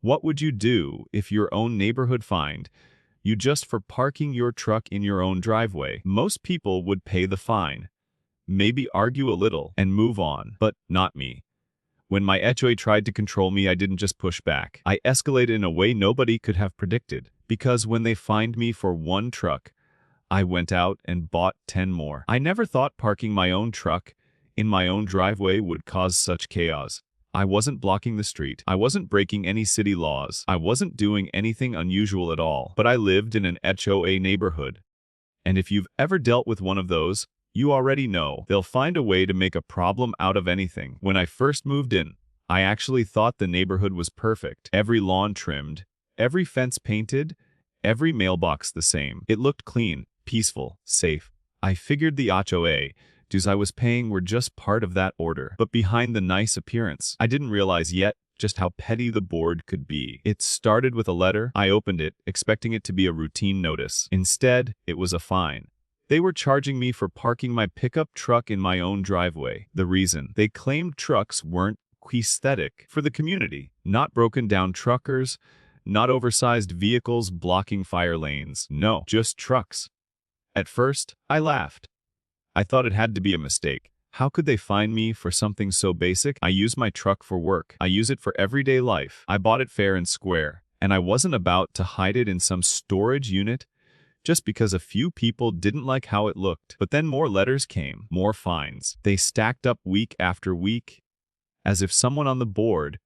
What would you do if your own neighborhood fined you just for parking your truck in your own driveway? Most people would pay the fine, maybe argue a little, and move on, but not me. When my HOA tried to control me, I didn't just push back. I escalated in a way nobody could have predicted, because when they fined me for one truck, I went out and bought 10 more. I never thought parking my own truck in my own driveway would cause such chaos. I wasn't blocking the street. I wasn't breaking any city laws. I wasn't doing anything unusual at all. But I lived in an HOA neighborhood. And if you've ever dealt with one of those, you already know they'll find a way to make a problem out of anything. When I first moved in, I actually thought the neighborhood was perfect. Every lawn trimmed, every fence painted, every mailbox the same. It looked clean, peaceful, safe. I figured the HOA dues I was paying were just part of that order. But behind the nice appearance, I didn't realize yet just how petty the board could be. It started with a letter. I opened it, expecting it to be a routine notice. Instead, it was a fine. They were charging me for parking my pickup truck in my own driveway. The reason? They claimed trucks weren't aesthetic for the community. Not broken down truckers, not oversized vehicles blocking fire lanes. No, just trucks. At first, I laughed. I thought it had to be a mistake. How could they fine me for something so basic? I use my truck for work. I use it for everyday life. I bought it fair and square, and I wasn't about to hide it in some storage unit just because a few people didn't like how it looked. But then more letters came, more fines. They stacked up week after week, as if someone on the board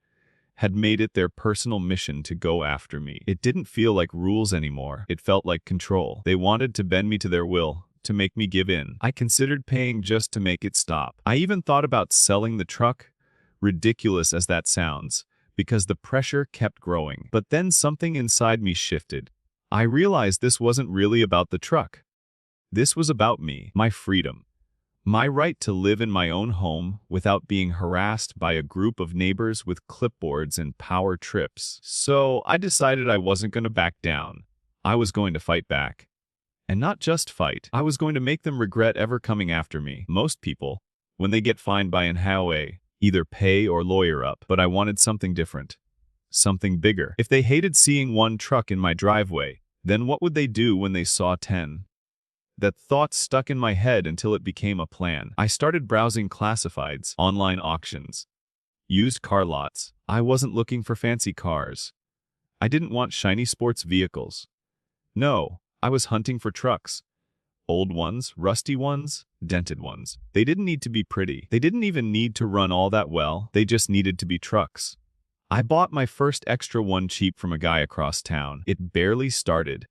had made it their personal mission to go after me. It didn't feel like rules anymore. It felt like control. They wanted to bend me to their will, to make me give in. I considered paying just to make it stop. I even thought about selling the truck, ridiculous as that sounds, because the pressure kept growing. But then something inside me shifted. I realized this wasn't really about the truck. This was about me, my freedom, my right to live in my own home without being harassed by a group of neighbors with clipboards and power trips. So I decided I wasn't going to back down. I was going to fight back. And not just fight. I was going to make them regret ever coming after me. Most people, when they get fined by an HOA, either pay or lawyer up. But I wanted something different. Something bigger. If they hated seeing one truck in my driveway, then what would they do when they saw 10? That thought stuck in my head until it became a plan. I started browsing classifieds, online auctions, used car lots. I wasn't looking for fancy cars. I didn't want shiny sports vehicles. No, I was hunting for trucks. Old ones, rusty ones, dented ones. They didn't need to be pretty. They didn't even need to run all that well. They just needed to be trucks. I bought my first extra one cheap from a guy across town. It barely started,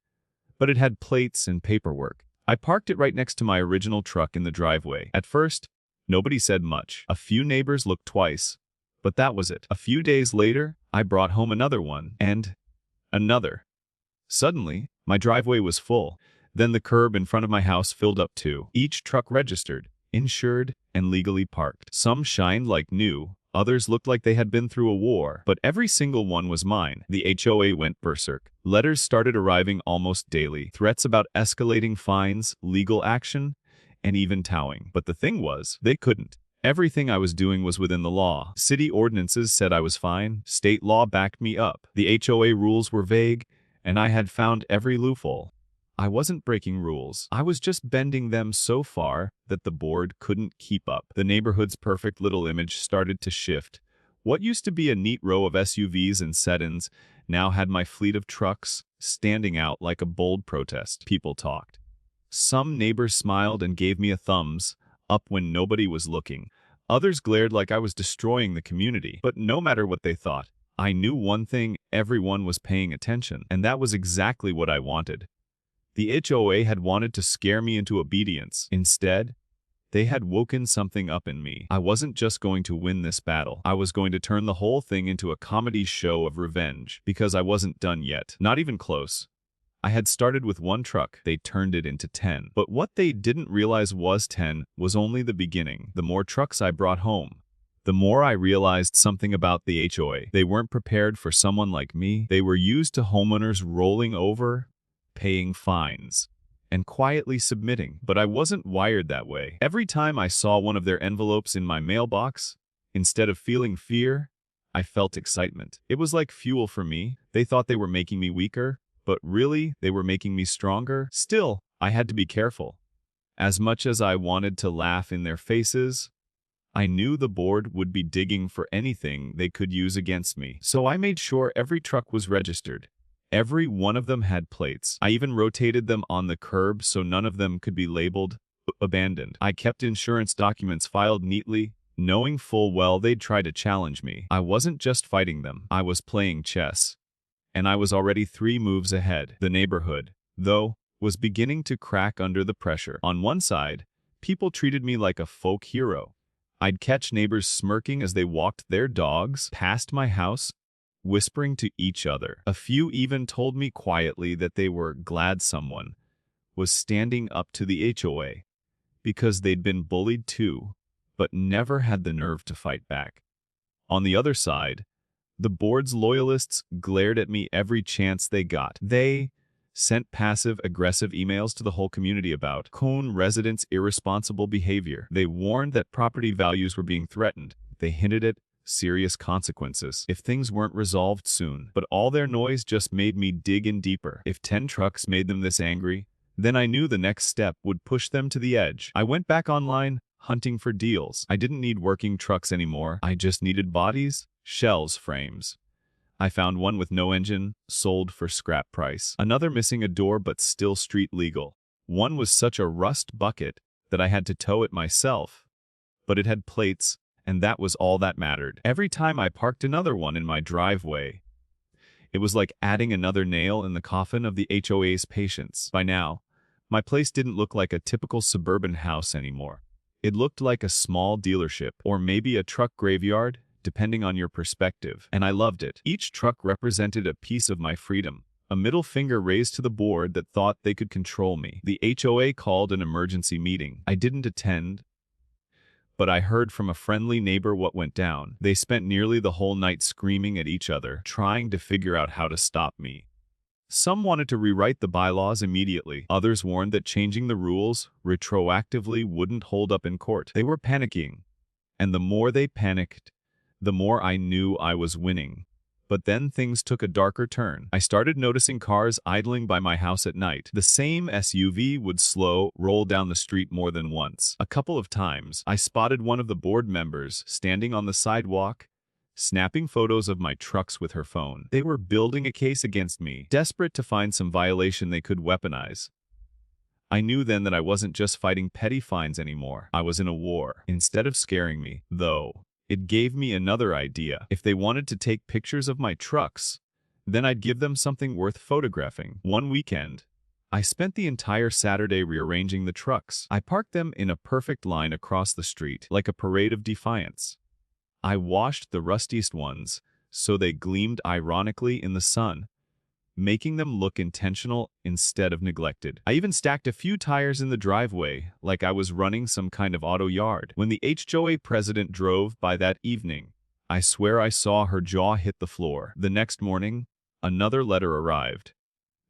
but it had plates and paperwork. I parked it right next to my original truck in the driveway. At first, nobody said much. A few neighbors looked twice, but that was it. A few days later, I brought home another one, and another. Suddenly, my driveway was full. Then the curb in front of my house filled up too. Each truck registered, insured, and legally parked. Some shined like new. Others looked like they had been through a war, but every single one was mine. The HOA went berserk. Letters started arriving almost daily. Threats about escalating fines, legal action, and even towing. But the thing was, they couldn't. Everything I was doing was within the law. City ordinances said I was fine. State law backed me up. The HOA rules were vague, and I had found every loophole. I wasn't breaking rules. I was just bending them so far that the board couldn't keep up. The neighborhood's perfect little image started to shift. What used to be a neat row of SUVs and sedans now had my fleet of trucks standing out like a bold protest. People talked. Some neighbors smiled and gave me a thumbs up when nobody was looking. Others glared like I was destroying the community. But no matter what they thought, I knew one thing: everyone was paying attention. And that was exactly what I wanted. The HOA had wanted to scare me into obedience. Instead, they had woken something up in me. I wasn't just going to win this battle. I was going to turn the whole thing into a comedy show of revenge. Because I wasn't done yet. Not even close. I had started with one truck. They turned it into 10. But what they didn't realize was 10 was only the beginning. The more trucks I brought home, the more I realized something about the HOA. They weren't prepared for someone like me. They were used to homeowners rolling over, paying fines, and quietly submitting. But I wasn't wired that way. Every time I saw one of their envelopes in my mailbox, instead of feeling fear, I felt excitement. It was like fuel for me. They thought they were making me weaker, but really, they were making me stronger. Still, I had to be careful. As much as I wanted to laugh in their faces, I knew the board would be digging for anything they could use against me. So I made sure every truck was registered. Every one of them had plates. I even rotated them on the curb so none of them could be labeled abandoned. I kept insurance documents filed neatly, knowing full well they'd try to challenge me. I wasn't just fighting them. I was playing chess. And I was already 3 moves ahead. The neighborhood, though, was beginning to crack under the pressure. On one side, people treated me like a folk hero. I'd catch neighbors smirking as they walked their dogs past my house, whispering to each other. A few even told me quietly that they were glad someone was standing up to the HOA because they'd been bullied too, but never had the nerve to fight back. On the other side, the board's loyalists glared at me every chance they got. They sent passive-aggressive emails to the whole community about Cone residents' irresponsible behavior. They warned that property values were being threatened. They hinted at serious consequences if things weren't resolved soon. But all their noise just made me dig in deeper. If 10 trucks made them this angry, then I knew the next step would push them to the edge. I went back online, hunting for deals. I didn't need working trucks anymore. I just needed bodies, shells, frames. I found one with no engine, sold for scrap price. Another missing a door but still street legal. One was such a rust bucket that I had to tow it myself. But it had plates, and that was all that mattered. Every time I parked another one in my driveway, it was like adding another nail in the coffin of the HOA's patience. By now, my place didn't look like a typical suburban house anymore. It looked like a small dealership, or maybe a truck graveyard, depending on your perspective, and I loved it. Each truck represented a piece of my freedom, a middle finger raised to the board that thought they could control me. The HOA called an emergency meeting. I didn't attend, but I heard from a friendly neighbor what went down. They spent nearly the whole night screaming at each other, trying to figure out how to stop me. Some wanted to rewrite the bylaws immediately. Others warned that changing the rules retroactively wouldn't hold up in court. They were panicking, and the more they panicked, the more I knew I was winning. But then things took a darker turn. I started noticing cars idling by my house at night. The same SUV would roll down the street more than once. A couple of times, I spotted one of the board members standing on the sidewalk, snapping photos of my trucks with her phone. They were building a case against me, desperate to find some violation they could weaponize. I knew then that I wasn't just fighting petty fines anymore. I was in a war. Instead of scaring me, though, it gave me another idea. If they wanted to take pictures of my trucks, then I'd give them something worth photographing. One weekend, I spent the entire Saturday rearranging the trucks. I parked them in a perfect line across the street, like a parade of defiance. I washed the rustiest ones, so they gleamed ironically in the sun, making them look intentional instead of neglected. I even stacked a few tires in the driveway, like I was running some kind of auto yard. When the HOA president drove by that evening, I swear I saw her jaw hit the floor. The next morning, another letter arrived.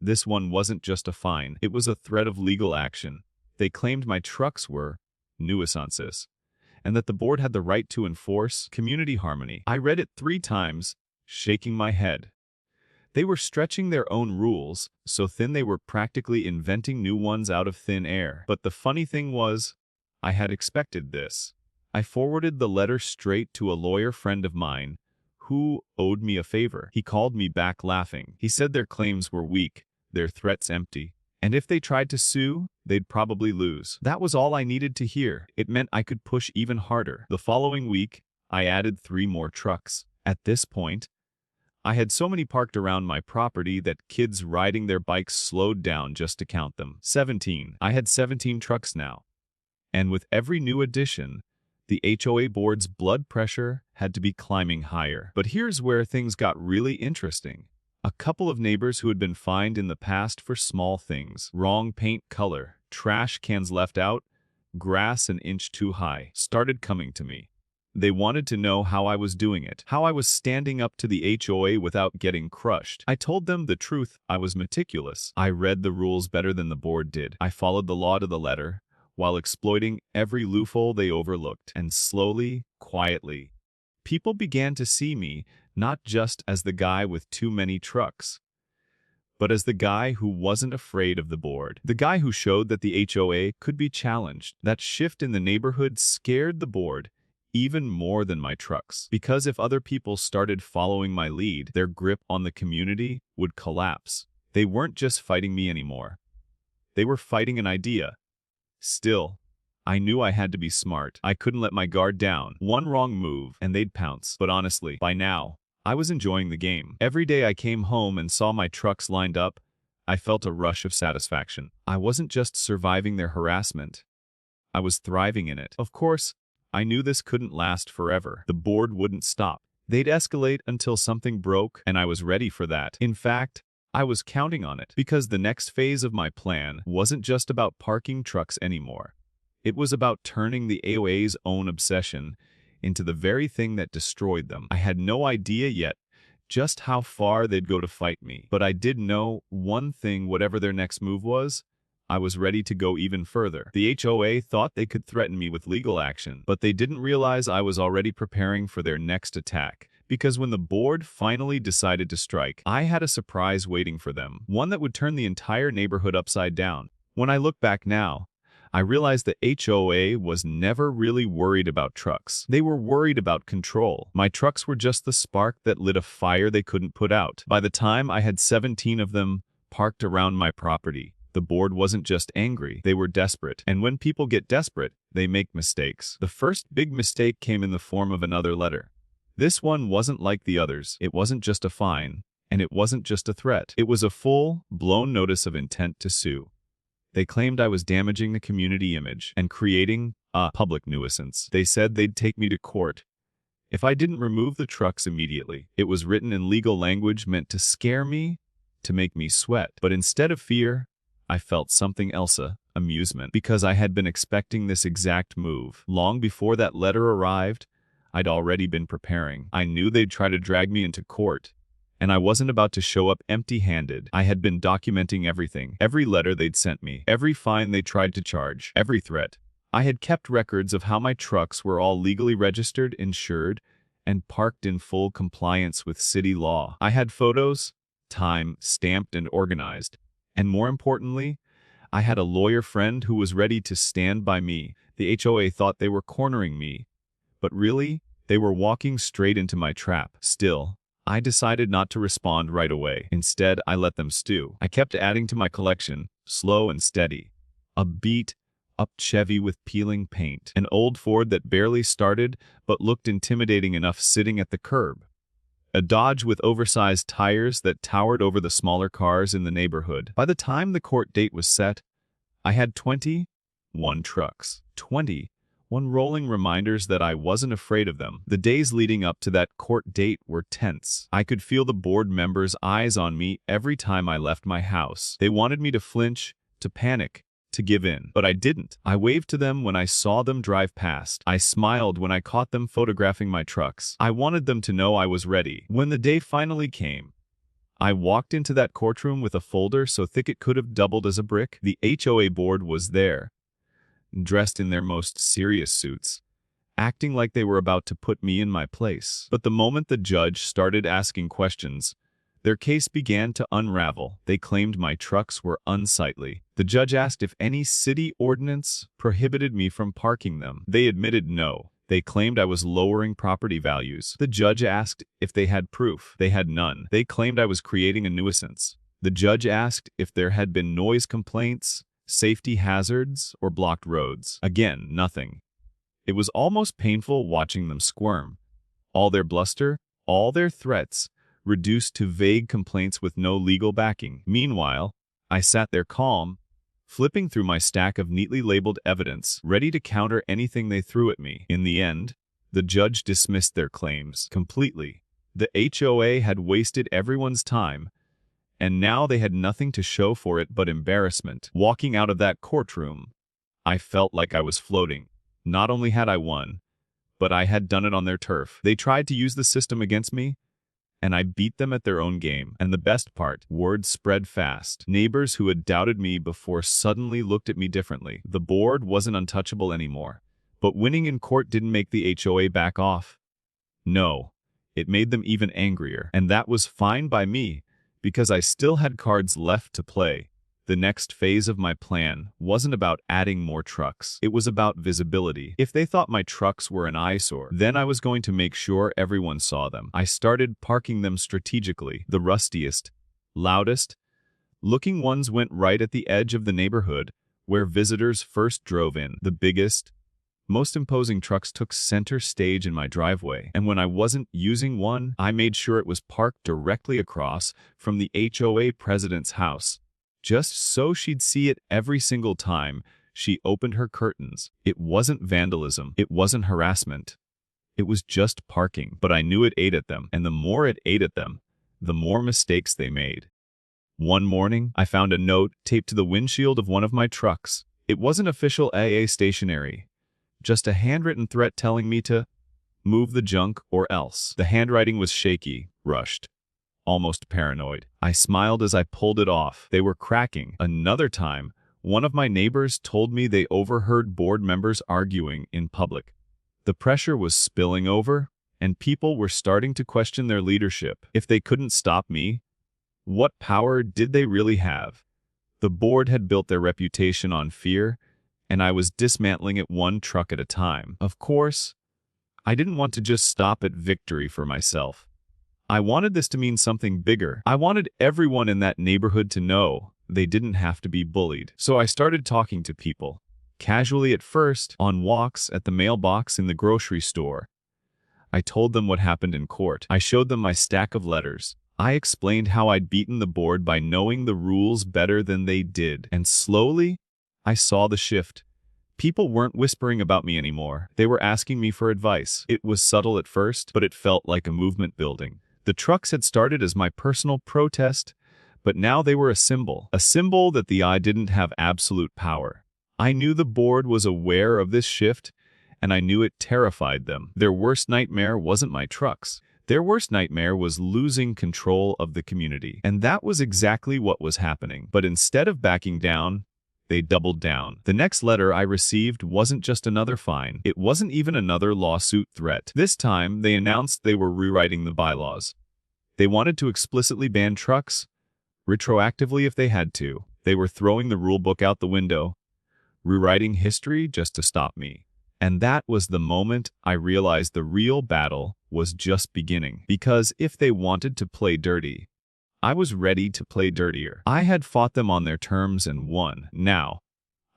This one wasn't just a fine, it was a threat of legal action. They claimed my trucks were nuisances, and that the board had the right to enforce community harmony. I read it 3 times, shaking my head. They were stretching their own rules, so thin they were practically inventing new ones out of thin air. But the funny thing was, I had expected this. I forwarded the letter straight to a lawyer friend of mine who owed me a favor. He called me back laughing. He said their claims were weak, their threats empty, and if they tried to sue, they'd probably lose. That was all I needed to hear. It meant I could push even harder. The following week, I added 3 more trucks. At this point, I had so many parked around my property that kids riding their bikes slowed down just to count them. 17. I had 17 trucks now. And with every new addition, the HOA board's blood pressure had to be climbing higher. But here's where things got really interesting. A couple of neighbors who had been fined in the past for small things, wrong paint color, trash cans left out, grass an inch too high, started coming to me. They wanted to know how I was doing it, how I was standing up to the HOA without getting crushed. I told them the truth. I was meticulous. I read the rules better than the board did. I followed the law to the letter, while exploiting every loophole they overlooked. And slowly, quietly, People began to see me not just as the guy with too many trucks, but as the guy who wasn't afraid of the board. The guy who showed that the HOA could be challenged. That shift in the neighborhood scared the board even more than my trucks. Because if other people started following my lead, their grip on the community would collapse. They weren't just fighting me anymore. They were fighting an idea. Still, I knew I had to be smart. I couldn't let my guard down. One wrong move, and they'd pounce. But honestly, by now, I was enjoying the game. Every day I came home and saw my trucks lined up, I felt a rush of satisfaction. I wasn't just surviving their harassment. I was thriving in it. Of course, I knew this couldn't last forever. The board wouldn't stop. They'd escalate until something broke, and I was ready for that. In fact, I was counting on it, because the next phase of my plan wasn't just about parking trucks anymore. It was about turning the HOA's own obsession into the very thing that destroyed them. I had no idea yet just how far they'd go to fight me, but I did know one thing: whatever their next move was, I was ready to go even further. The HOA thought they could threaten me with legal action, but they didn't realize I was already preparing for their next attack. Because when the board finally decided to strike, I had a surprise waiting for them, one that would turn the entire neighborhood upside down. When I look back now, I realized the HOA was never really worried about trucks. They were worried about control. My trucks were just the spark that lit a fire they couldn't put out. By the time I had 17 of them parked around my property, the board wasn't just angry, they were desperate. And when people get desperate, they make mistakes. The first big mistake came in the form of another letter. This one wasn't like the others. It wasn't just a fine, and it wasn't just a threat. It was a full-blown notice of intent to sue. They claimed I was damaging the community image and creating a public nuisance. They said they'd take me to court if I didn't remove the trucks immediately. It was written in legal language meant to scare me, to make me sweat. But instead of fear, I felt something else: amusement. Because I had been expecting this exact move. Long before that letter arrived, I'd already been preparing. I knew they'd try to drag me into court, and I wasn't about to show up empty-handed. I had been documenting everything. Every letter they'd sent me, every fine they tried to charge, every threat. I had kept records of how my trucks were all legally registered, insured, and parked in full compliance with city law. I had photos, time-stamped and organized. And more importantly, I had a lawyer friend who was ready to stand by me. The HOA thought they were cornering me, but really, they were walking straight into my trap. Still, I decided not to respond right away. Instead, I let them stew. I kept adding to my collection, slow and steady. A beat-up Chevy with peeling paint. An old Ford that barely started but looked intimidating enough sitting at the curb. A Dodge with oversized tires that towered over the smaller cars in the neighborhood. By the time the court date was set, I had 21 trucks. 21 rolling reminders that I wasn't afraid of them. The days leading up to that court date were tense. I could feel the board members' eyes on me every time I left my house. They wanted me to flinch, to panic, to give in. But I didn't. I waved to them when I saw them drive past. I smiled when I caught them photographing my trucks. I wanted them to know I was ready. When the day finally came, I walked into that courtroom with a folder so thick it could have doubled as a brick. The HOA board was there, dressed in their most serious suits, acting like they were about to put me in my place. But the moment the judge started asking questions, their case began to unravel. They claimed my trucks were unsightly. The judge asked if any city ordinance prohibited me from parking them. They admitted no. They claimed I was lowering property values. The judge asked if they had proof. They had none. They claimed I was creating a nuisance. The judge asked if there had been noise complaints, safety hazards, or blocked roads. Again, nothing. It was almost painful watching them squirm. All their bluster, all their threats, reduced to vague complaints with no legal backing. Meanwhile, I sat there calm, flipping through my stack of neatly labeled evidence, ready to counter anything they threw at me. In the end, the judge dismissed their claims completely. The HOA had wasted everyone's time, and now they had nothing to show for it but embarrassment. Walking out of that courtroom, I felt like I was floating. Not only had I won, but I had done it on their turf. They tried to use the system against me, and I beat them at their own game. And the best part, word spread fast. Neighbors who had doubted me before suddenly looked at me differently. The board wasn't untouchable anymore, but winning in court didn't make the HOA back off. No, it made them even angrier. And that was fine by me, because I still had cards left to play. The next phase of my plan wasn't about adding more trucks. It was about visibility. If they thought my trucks were an eyesore, then I was going to make sure everyone saw them. I started parking them strategically. The rustiest, loudest looking ones went right at the edge of the neighborhood, where visitors first drove in. The biggest, most imposing trucks took center stage in my driveway, and when I wasn't using one, I made sure it was parked directly across from the HOA president's house, just so she'd see it every single time she opened her curtains. It wasn't vandalism. It wasn't harassment. It was just parking, but I knew it ate at them, and the more it ate at them, the more mistakes they made. One morning, I found a note taped to the windshield of one of my trucks. It wasn't official AA stationery, just a handwritten threat telling me to move the junk or else. The handwriting was shaky, rushed, almost paranoid. I smiled as I pulled it off. They were cracking. Another time, one of my neighbors told me they overheard board members arguing in public. The pressure was spilling over, and people were starting to question their leadership. If they couldn't stop me, what power did they really have? The board had built their reputation on fear, and I was dismantling it one truck at a time. Of course, I didn't want to just stop at victory for myself. I wanted this to mean something bigger. I wanted everyone in that neighborhood to know they didn't have to be bullied. So I started talking to people, casually at first, on walks, at the mailbox, in the grocery store. I told them what happened in court. I showed them my stack of letters. I explained how I'd beaten the board by knowing the rules better than they did. And slowly, I saw the shift. People weren't whispering about me anymore. They were asking me for advice. It was subtle at first, but it felt like a movement building. The trucks had started as my personal protest, but now they were a symbol that the I didn't have absolute power. I knew the board was aware of this shift, and I knew it terrified them. Their worst nightmare wasn't my trucks. Their worst nightmare was losing control of the community. And that was exactly what was happening. But instead of backing down, they doubled down. The next letter I received wasn't just another fine. It wasn't even another lawsuit threat. This time, they announced they were rewriting the bylaws. They wanted to explicitly ban trucks, retroactively if they had to. They were throwing the rulebook out the window, rewriting history just to stop me. And that was the moment I realized the real battle was just beginning. Because if they wanted to play dirty, I was ready to play dirtier. I had fought them on their terms and won. Now,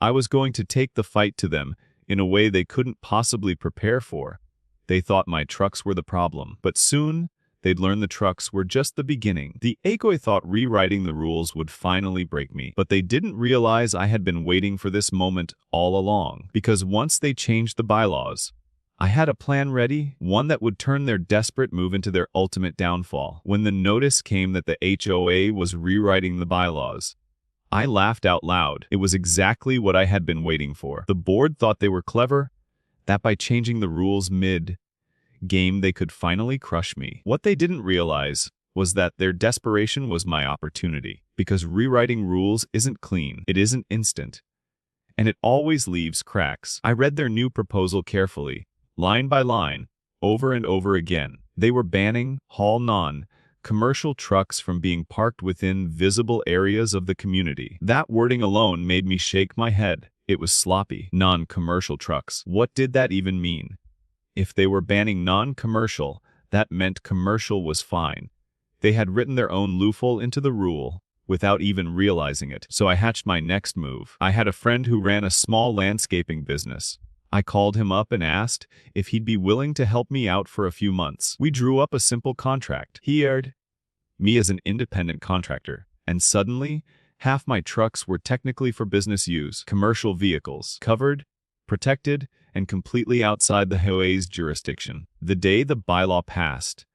I was going to take the fight to them in a way they couldn't possibly prepare for. They thought my trucks were the problem, but soon they'd learn the trucks were just the beginning. The HOA thought rewriting the rules would finally break me, but they didn't realize I had been waiting for this moment all along. Because once they changed the bylaws, I had a plan ready, one that would turn their desperate move into their ultimate downfall. When the notice came that the HOA was rewriting the bylaws, I laughed out loud. It was exactly what I had been waiting for. The board thought they were clever, that by changing the rules mid-game they could finally crush me. What they didn't realize was that their desperation was my opportunity. Because rewriting rules isn't clean, it isn't instant, and it always leaves cracks. I read their new proposal carefully, line by line, over and over again. They were banning non-commercial trucks from being parked within visible areas of the community. That wording alone made me shake my head. It was sloppy. Non-commercial trucks. What did that even mean? If they were banning non-commercial, that meant commercial was fine. They had written their own loophole into the rule without even realizing it. So I hatched my next move. I had a friend who ran a small landscaping business. I called him up and asked if he'd be willing to help me out for a few months. We drew up a simple contract. He hired me as an independent contractor, and suddenly, half my trucks were technically for business use. Commercial vehicles, covered, protected, and completely outside the HOA's jurisdiction. The day the bylaw passed,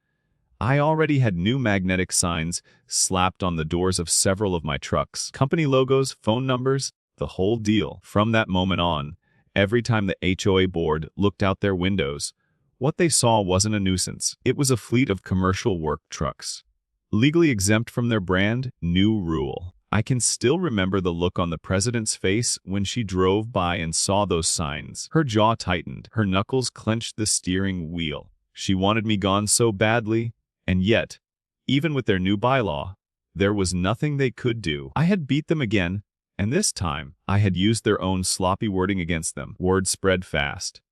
I already had new magnetic signs slapped on the doors of several of my trucks. Company logos, phone numbers, the whole deal. From that moment on, every time the HOA board looked out their windows, what they saw wasn't a nuisance. It was a fleet of commercial work trucks, legally exempt from their brand new rule. I can still remember the look on the president's face when she drove by and saw those signs. Her jaw tightened, her knuckles clenched the steering wheel. She wanted me gone so badly, and yet, even with their new bylaw, there was nothing they could do. I had beat them again, and this time, I had used their own sloppy wording against them. Word spread fast.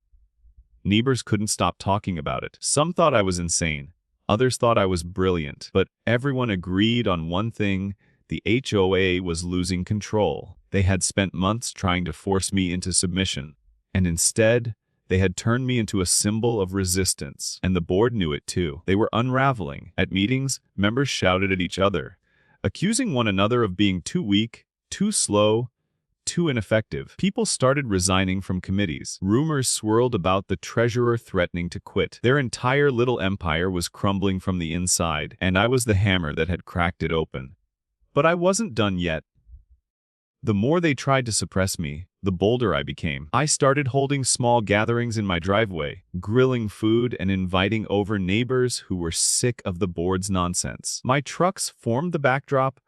Neighbors couldn't stop talking about it. Some thought I was insane. Others thought I was brilliant. But everyone agreed on one thing: the HOA was losing control. They had spent months trying to force me into submission, and instead, they had turned me into a symbol of resistance. And the board knew it too. They were unraveling. At meetings, members shouted at each other, accusing one another of being too weak, too slow, too ineffective. People started resigning from committees. Rumors swirled about the treasurer threatening to quit. Their entire little empire was crumbling from the inside, and I was the hammer that had cracked it open. But I wasn't done yet. The more they tried to suppress me, the bolder I became. I started holding small gatherings in my driveway, grilling food and inviting over neighbors who were sick of the board's nonsense. My trucks formed the backdrop,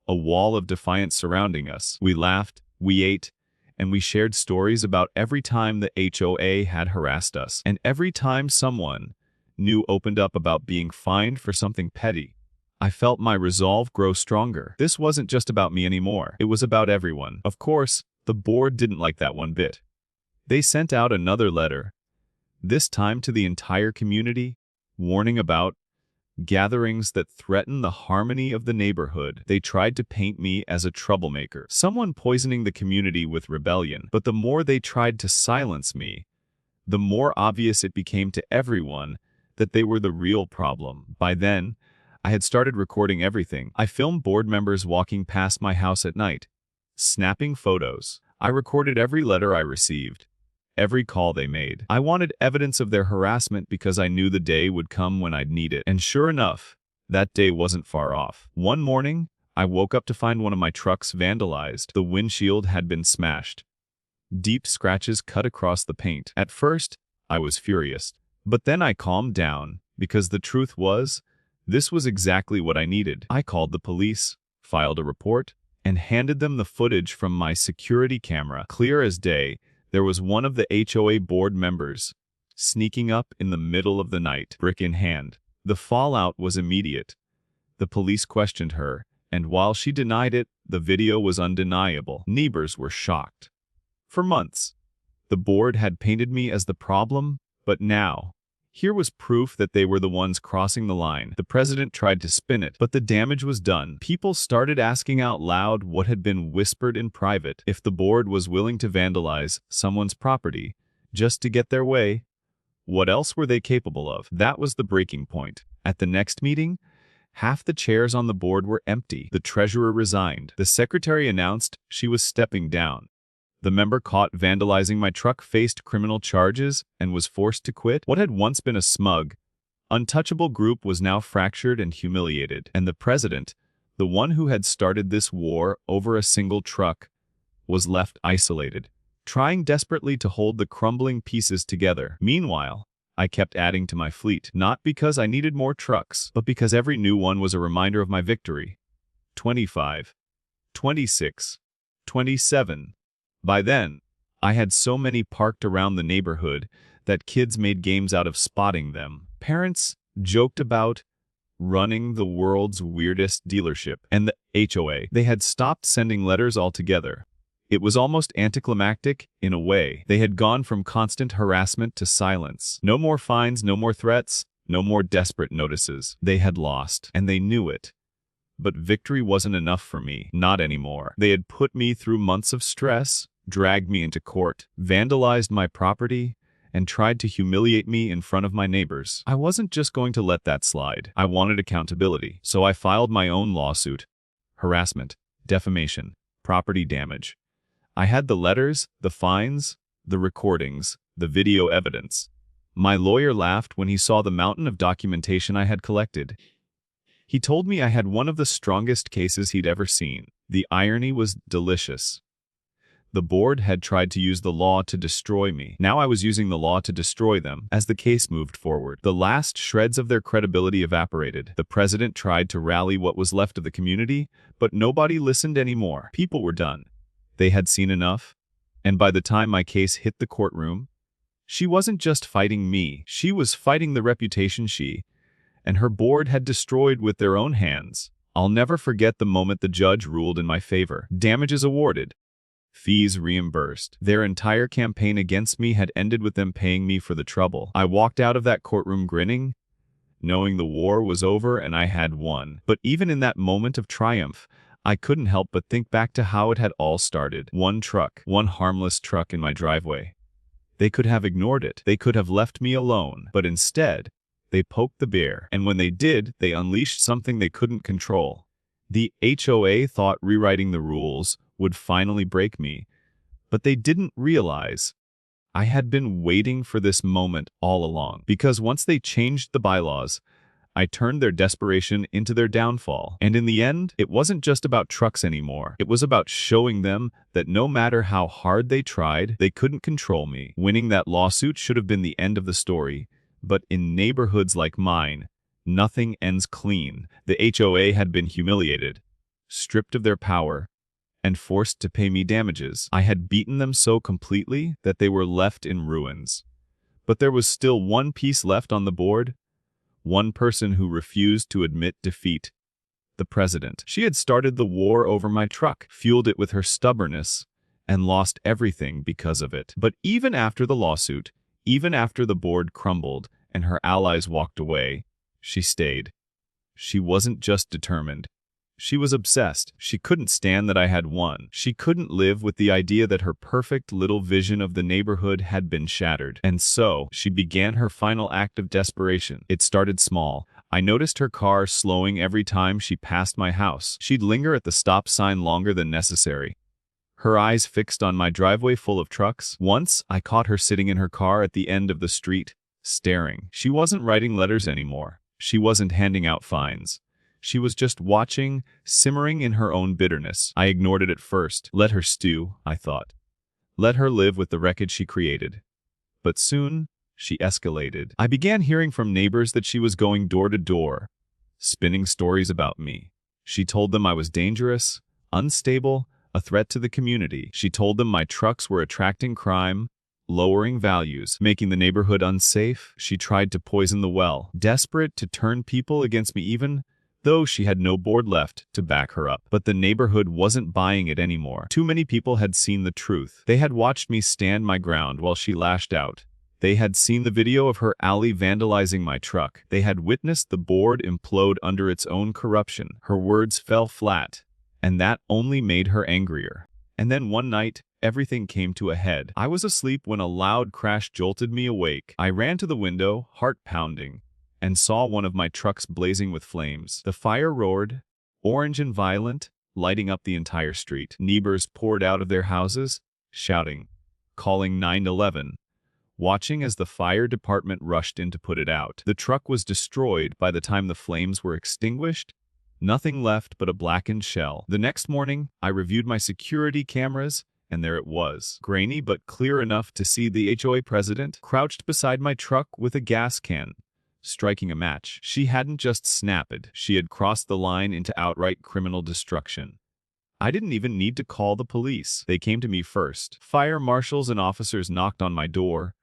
a wall of defiance surrounding us. We laughed, we ate, and we shared stories about every time the HOA had harassed us, and every time someone new opened up about being fined for something petty. I felt my resolve grow stronger. This wasn't just about me anymore. It was about everyone. Of course, the board didn't like that one bit. They sent out another letter, this time to the entire community, warning about gatherings that threaten the harmony of the neighborhood. They tried to paint me as a troublemaker, someone poisoning the community with rebellion. But the more they tried to silence me, the more obvious it became to everyone that they were the real problem. By then, I had started recording everything. I filmed board members walking past my house at night, snapping photos. I recorded every letter I received, every call they made. I wanted evidence of their harassment because I knew the day would come when I'd need it. And sure enough, that day wasn't far off. One morning, I woke up to find one of my trucks vandalized. The windshield had been smashed. Deep scratches cut across the paint. At first, I was furious. But then I calmed down, because the truth was, this was exactly what I needed. I called the police, filed a report, and handed them the footage from my security camera. Clear as day, there was one of the HOA board members sneaking up in the middle of the night, brick in hand. The fallout was immediate. The police questioned her, and while she denied it, the video was undeniable. Neighbors were shocked. For months, the board had painted me as the problem, but now, here was proof that they were the ones crossing the line. The president tried to spin it, but the damage was done. People started asking out loud what had been whispered in private. If the board was willing to vandalize someone's property just to get their way, what else were they capable of? That was the breaking point. At the next meeting, half the chairs on the board were empty. The treasurer resigned. The secretary announced she was stepping down. The member caught vandalizing my truck faced criminal charges and was forced to quit. What had once been a smug, untouchable group was now fractured and humiliated. And the president, the one who had started this war over a single truck, was left isolated, trying desperately to hold the crumbling pieces together. Meanwhile, I kept adding to my fleet, not because I needed more trucks, but because every new one was a reminder of my victory. 25, 26, 27. By then, I had so many parked around the neighborhood that kids made games out of spotting them. Parents joked about running the world's weirdest dealership. And the HOA, they had stopped sending letters altogether. It was almost anticlimactic, in a way. They had gone from constant harassment to silence. No more fines, no more threats, no more desperate notices. They had lost, and they knew it. But victory wasn't enough for me. Not anymore. They had put me through months of stress, dragged me into court, vandalized my property, and tried to humiliate me in front of my neighbors. I wasn't just going to let that slide. I wanted accountability. So I filed my own lawsuit. Harassment, defamation, property damage. I had the letters, the fines, the recordings, the video evidence. My lawyer laughed when he saw the mountain of documentation I had collected. He told me I had one of the strongest cases he'd ever seen. The irony was delicious. The board had tried to use the law to destroy me. Now I was using the law to destroy them. As the case moved forward, the last shreds of their credibility evaporated. The president tried to rally what was left of the community, but nobody listened anymore. People were done. They had seen enough. And by the time my case hit the courtroom, She wasn't just fighting me, she was fighting the reputation she and her board had destroyed with their own hands. I'll never forget the moment the judge ruled in my favor. Damages awarded. Fees reimbursed. Their entire campaign against me had ended with them paying me for the trouble. I walked out of that courtroom grinning, knowing the war was over and I had won. But even in that moment of triumph, I couldn't help but think back to how it had all started. One truck, one harmless truck in my driveway. They could have ignored it. They could have left me alone. But instead, they poked the bear. And when they did, they unleashed something they couldn't control. The HOA thought rewriting the rules would finally break me. But they didn't realize I had been waiting for this moment all along. Because once they changed the bylaws, I turned their desperation into their downfall. And in the end, it wasn't just about trucks anymore. It was about showing them that no matter how hard they tried, they couldn't control me. Winning that lawsuit should have been the end of the story. But in neighborhoods like mine, nothing ends clean. The HOA had been humiliated, stripped of their power, and forced to pay me damages. I had beaten them so completely that they were left in ruins. But there was still one piece left on the board. One person who refused to admit defeat. The president. She had started the war over my truck, fueled it with her stubbornness, and lost everything because of it. But even after the lawsuit, even after the board crumbled and her allies walked away, she stayed. She wasn't just determined. She was obsessed. She couldn't stand that I had won. She couldn't live with the idea that her perfect little vision of the neighborhood had been shattered. And so, she began her final act of desperation. It started small. I noticed her car slowing every time she passed my house. She'd linger at the stop sign longer than necessary, her eyes fixed on my driveway full of trucks. Once, I caught her sitting in her car at the end of the street, staring. She wasn't writing letters anymore. She wasn't handing out fines. She was just watching, simmering in her own bitterness. I ignored it at first. Let her stew, I thought. Let her live with the wreckage she created. But soon, she escalated. I began hearing from neighbors that she was going door to door, spinning stories about me. She told them I was dangerous, unstable, a threat to the community. She told them my trucks were attracting crime, lowering values, making the neighborhood unsafe. She tried to poison the well, desperate to turn people against me even though she had no board left to back her up. But the neighborhood wasn't buying it anymore. Too many people had seen the truth. They had watched me stand my ground while she lashed out. They had seen the video of her alley vandalizing my truck. They had witnessed the board implode under its own corruption. Her words fell flat, and that only made her angrier. And then one night, everything came to a head. I was asleep when a loud crash jolted me awake. I ran to the window, heart pounding, and saw one of my trucks blazing with flames. The fire roared, orange and violent, lighting up the entire street. Neighbors poured out of their houses, shouting, calling 911, watching as the fire department rushed in to put it out. The truck was destroyed by the time the flames were extinguished. Nothing left but a blackened shell. The next morning, I reviewed my security cameras, and there it was, grainy but clear enough to see the HOA president crouched beside my truck with a gas can, striking a match. She hadn't just snapped, she had crossed the line into outright criminal destruction. I didn't even need to call the police. They came to me first. Fire marshals and officers knocked on my door,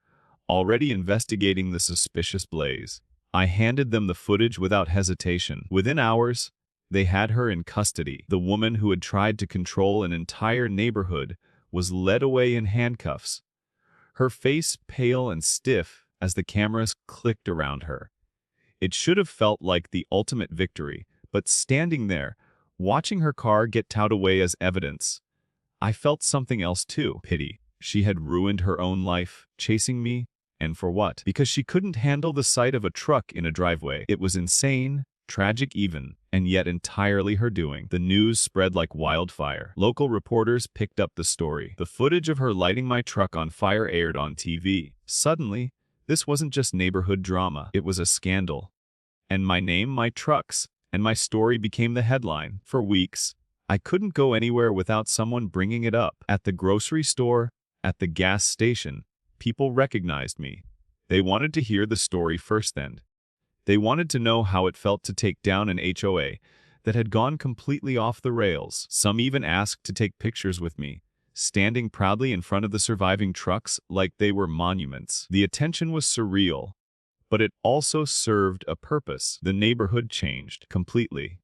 already investigating the suspicious blaze. I handed them the footage without hesitation. Within hours, they had her in custody. The woman who had tried to control an entire neighborhood was led away in handcuffs, her face pale and stiff as the cameras clicked around her. It should have felt like the ultimate victory, but standing there, watching her car get towed away as evidence, I felt something else too. Pity. She had ruined her own life, chasing me, and for what? Because she couldn't handle the sight of a truck in a driveway. It was insane, tragic even, and yet entirely her doing. The news spread like wildfire. Local reporters picked up the story. The footage of her lighting my truck on fire aired on TV. Suddenly, this wasn't just neighborhood drama. It was a scandal. And my name, my trucks, and my story became the headline. For weeks, I couldn't go anywhere without someone bringing it up. At the grocery store, at the gas station, people recognized me. They wanted to hear the story firsthand. They wanted to know how it felt to take down an HOA that had gone completely off the rails. Some even asked to take pictures with me, standing proudly in front of the surviving trucks like they were monuments. The attention was surreal, but it also served a purpose. The neighborhood changed completely.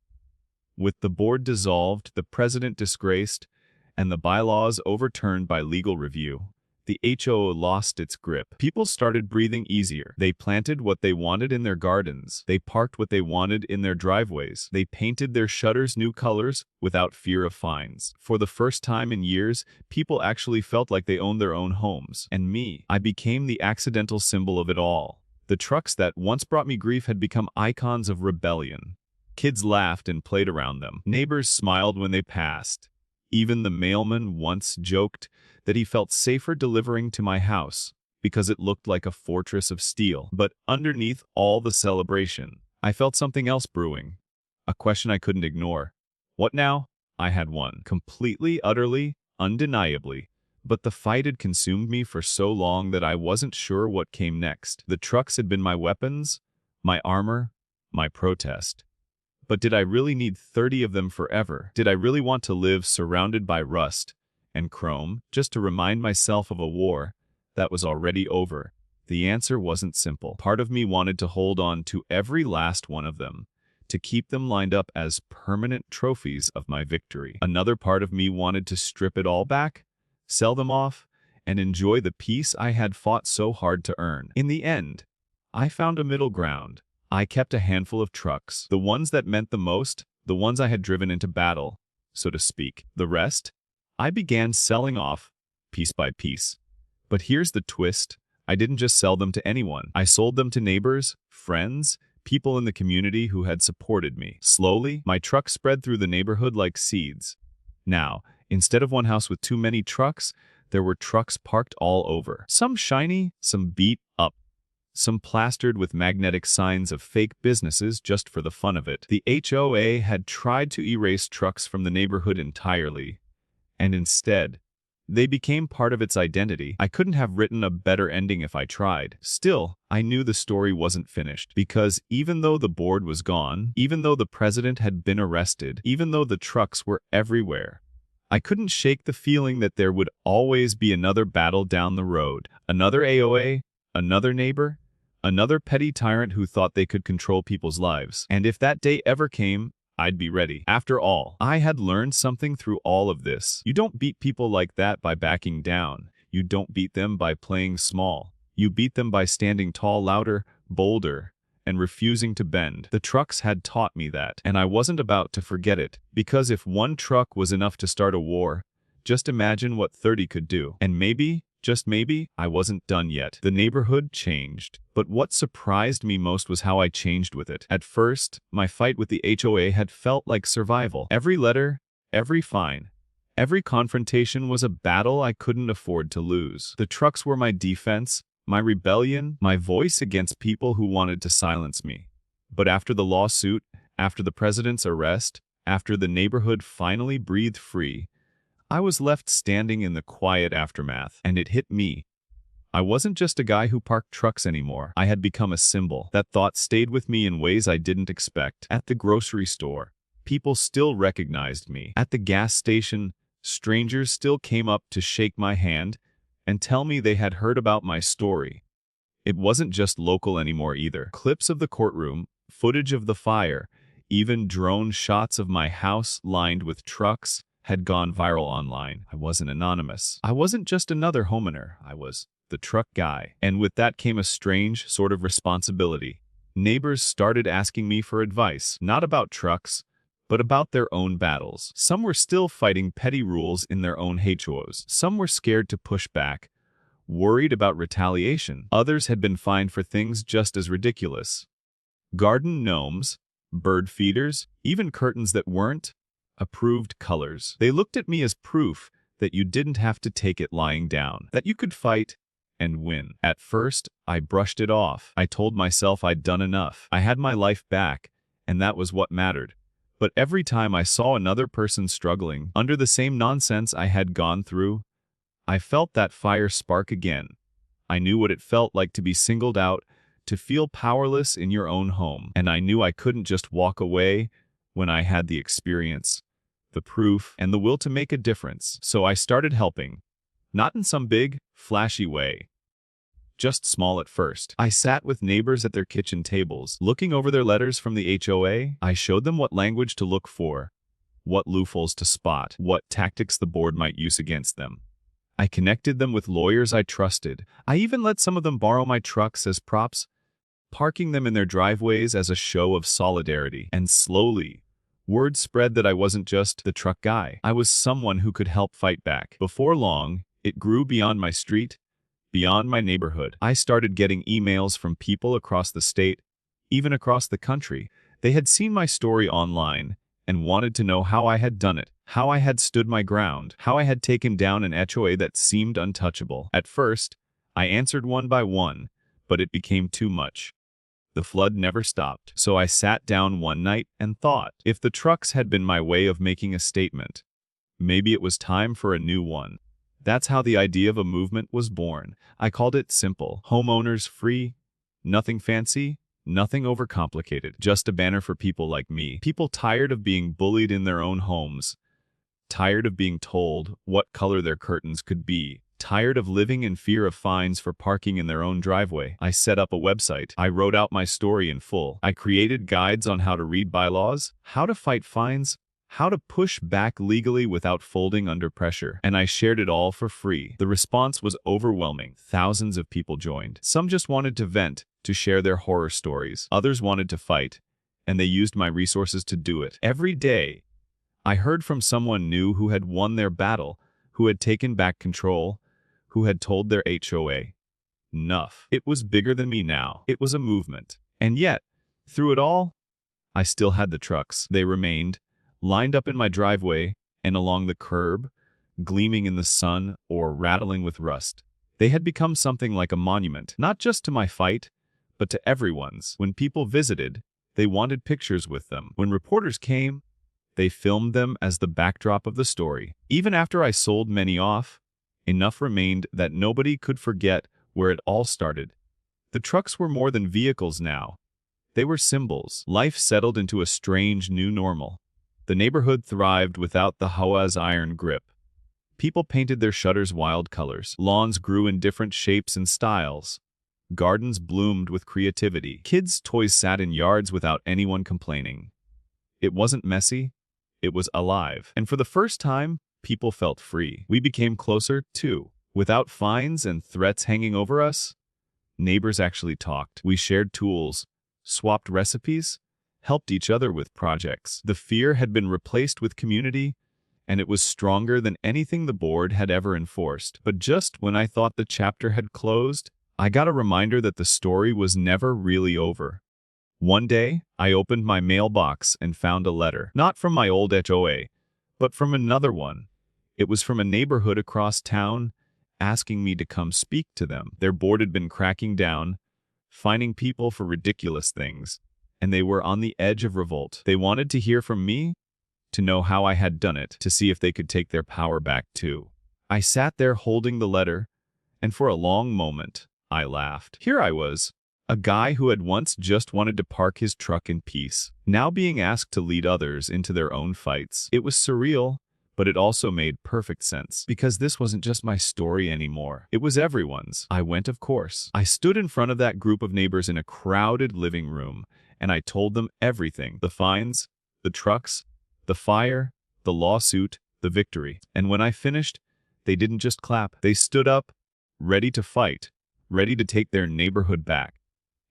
With the board dissolved, the president disgraced, and the bylaws overturned by legal review, the HOA lost its grip. People started breathing easier. They planted what they wanted in their gardens. They parked what they wanted in their driveways. They painted their shutters new colors without fear of fines. For the first time in years, people actually felt like they owned their own homes. And me, I became the accidental symbol of it all. The trucks that once brought me grief had become icons of rebellion. Kids laughed and played around them. Neighbors smiled when they passed. Even the mailman once joked that he felt safer delivering to my house because it looked like a fortress of steel. But underneath all the celebration, I felt something else brewing. A question I couldn't ignore. What now? I had one. Completely, utterly, undeniably. But the fight had consumed me for so long that I wasn't sure what came next. The trucks had been my weapons, my armor, my protest. But did I really need 30 of them forever? Did I really want to live surrounded by rust and chrome just to remind myself of a war that was already over? The answer wasn't simple. Part of me wanted to hold on to every last one of them, to keep them lined up as permanent trophies of my victory. Another part of me wanted to strip it all back, sell them off, and enjoy the peace I had fought so hard to earn. In the end, I found a middle ground. I kept a handful of trucks, the ones that meant the most, the ones I had driven into battle, so to speak. The rest, I began selling off, piece by piece. But here's the twist. I didn't just sell them to anyone. I sold them to neighbors, friends, people in the community who had supported me. Slowly, my trucks spread through the neighborhood like seeds. Now, instead of one house with too many trucks, there were trucks parked all over. Some shiny, some beat up, some plastered with magnetic signs of fake businesses just for the fun of it. The HOA had tried to erase trucks from the neighborhood entirely, and instead, they became part of its identity. I couldn't have written a better ending if I tried. Still, I knew the story wasn't finished, because even though the board was gone, even though the president had been arrested, even though the trucks were everywhere, I couldn't shake the feeling that there would always be another battle down the road, another AOA, another neighbor, another petty tyrant who thought they could control people's lives. And if that day ever came, I'd be ready. After all, I had learned something through all of this. You don't beat people like that by backing down. You don't beat them by playing small. You beat them by standing tall, louder, bolder, and refusing to bend. The trucks had taught me that, and I wasn't about to forget it. Because if one truck was enough to start a war, just imagine what 30 could do. And maybe, just maybe, I wasn't done yet. The neighborhood changed. But what surprised me most was how I changed with it. At first, my fight with the HOA had felt like survival. Every letter, every fine, every confrontation was a battle I couldn't afford to lose. The trucks were my defense, my rebellion, my voice against people who wanted to silence me. But after the lawsuit, after the president's arrest, after the neighborhood finally breathed free, I was left standing in the quiet aftermath, and it hit me. I wasn't just a guy who parked trucks anymore. I had become a symbol. That thought stayed with me in ways I didn't expect. At the grocery store, people still recognized me. At the gas station, strangers still came up to shake my hand and tell me they had heard about my story. It wasn't just local anymore either. Clips of the courtroom, footage of the fire, even drone shots of my house lined with trucks had gone viral online. I wasn't anonymous. I wasn't just another homeowner. I was the truck guy. And with that came a strange sort of responsibility. Neighbors started asking me for advice, not about trucks, but about their own battles. Some were still fighting petty rules in their own HOAs. Some were scared to push back, worried about retaliation. Others had been fined for things just as ridiculous. Garden gnomes, bird feeders, even curtains that weren't approved colors. They looked at me as proof that you didn't have to take it lying down, that you could fight and win. At first, I brushed it off. I told myself I'd done enough. I had my life back, and that was what mattered. But every time I saw another person struggling under the same nonsense I had gone through, I felt that fire spark again. I knew what it felt like to be singled out, to feel powerless in your own home. And I knew I couldn't just walk away when I had the experience, the proof, and the will to make a difference. So I started helping. Not in some big, flashy way. Just small at first. I sat with neighbors at their kitchen tables, looking over their letters from the HOA. I showed them what language to look for, what loopholes to spot, what tactics the board might use against them. I connected them with lawyers I trusted. I even let some of them borrow my trucks as props, parking them in their driveways as a show of solidarity. And slowly, word spread that I wasn't just the truck guy. I was someone who could help fight back. Before long, it grew beyond my street, beyond my neighborhood. I started getting emails from people across the state, even across the country. They had seen my story online and wanted to know how I had done it, how I had stood my ground, how I had taken down an HOA that seemed untouchable. At first, I answered one by one, but it became too much. The flood never stopped. So I sat down one night and thought, if the trucks had been my way of making a statement, maybe it was time for a new one. That's how the idea of a movement was born. I called it simple. Homeowners free, nothing fancy, nothing overcomplicated. Just a banner for people like me. People tired of being bullied in their own homes. Tired of being told what color their curtains could be. Tired of living in fear of fines for parking in their own driveway. I set up a website. I wrote out my story in full. I created guides on how to read bylaws, how to fight fines, how to push back legally without folding under pressure. And I shared it all for free. The response was overwhelming. Thousands of people joined. Some just wanted to vent, to share their horror stories. Others wanted to fight, and they used my resources to do it. Every day, I heard from someone new who had won their battle, who had taken back control, who had told their HOA, enough. It was bigger than me now. It was a movement. And yet, through it all, I still had the trucks. They remained, lined up in my driveway and along the curb, gleaming in the sun or rattling with rust. They had become something like a monument, not just to my fight, but to everyone's. When people visited, they wanted pictures with them. When reporters came, they filmed them as the backdrop of the story. Even after I sold many off, enough remained that nobody could forget where it all started. The trucks were more than vehicles now. They were symbols. Life settled into a strange new normal. The neighborhood thrived without the HOA's iron grip. People painted their shutters wild colors. Lawns grew in different shapes and styles. Gardens bloomed with creativity. Kids' toys sat in yards without anyone complaining. It wasn't messy. It was alive. And for the first time, people felt free. We became closer, too. Without fines and threats hanging over us, neighbors actually talked. We shared tools, swapped recipes, helped each other with projects. The fear had been replaced with community, and it was stronger than anything the board had ever enforced. But just when I thought the chapter had closed, I got a reminder that the story was never really over. One day, I opened my mailbox and found a letter. Not from my old HOA, but from another one. It was from a neighborhood across town, asking me to come speak to them. Their board had been cracking down, fining people for ridiculous things, and they were on the edge of revolt. They wanted to hear from me, to know how I had done it, to see if they could take their power back too. I sat there holding the letter, and for a long moment, I laughed. Here I was, a guy who had once just wanted to park his truck in peace, now being asked to lead others into their own fights. It was surreal, but it also made perfect sense, because this wasn't just my story anymore. It was everyone's. I went, of course. I stood in front of that group of neighbors in a crowded living room, and I told them everything. The fines, the trucks, the fire, the lawsuit, the victory. And when I finished, they didn't just clap. They stood up, ready to fight, ready to take their neighborhood back.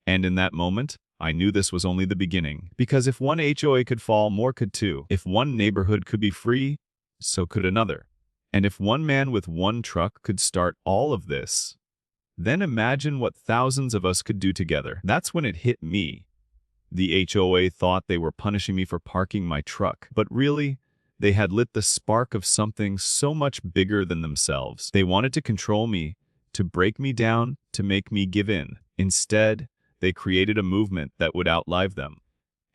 And in that moment, I knew this was only the beginning. Because if one HOA could fall, more could too. If one neighborhood could be free, so could another. And if one man with one truck could start all of this, then imagine what thousands of us could do together. That's when it hit me. The HOA thought they were punishing me for parking my truck, but really, they had lit the spark of something so much bigger than themselves. They wanted to control me, to break me down, to make me give in. Instead, they created a movement that would outlive them.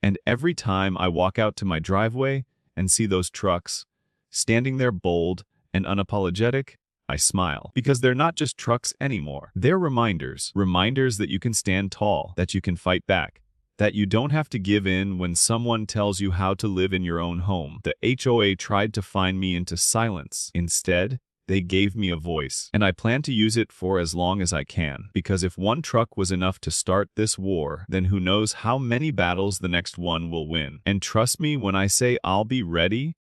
And every time I walk out to my driveway and see those trucks, standing there bold and unapologetic, I smile. Because they're not just trucks anymore. They're reminders. Reminders that you can stand tall, that you can fight back, that you don't have to give in when someone tells you how to live in your own home. The HOA tried to fine me into silence. Instead, they gave me a voice, and I plan to use it for as long as I can. Because if one truck was enough to start this war, then who knows how many battles the next one will win. And trust me when I say I'll be ready,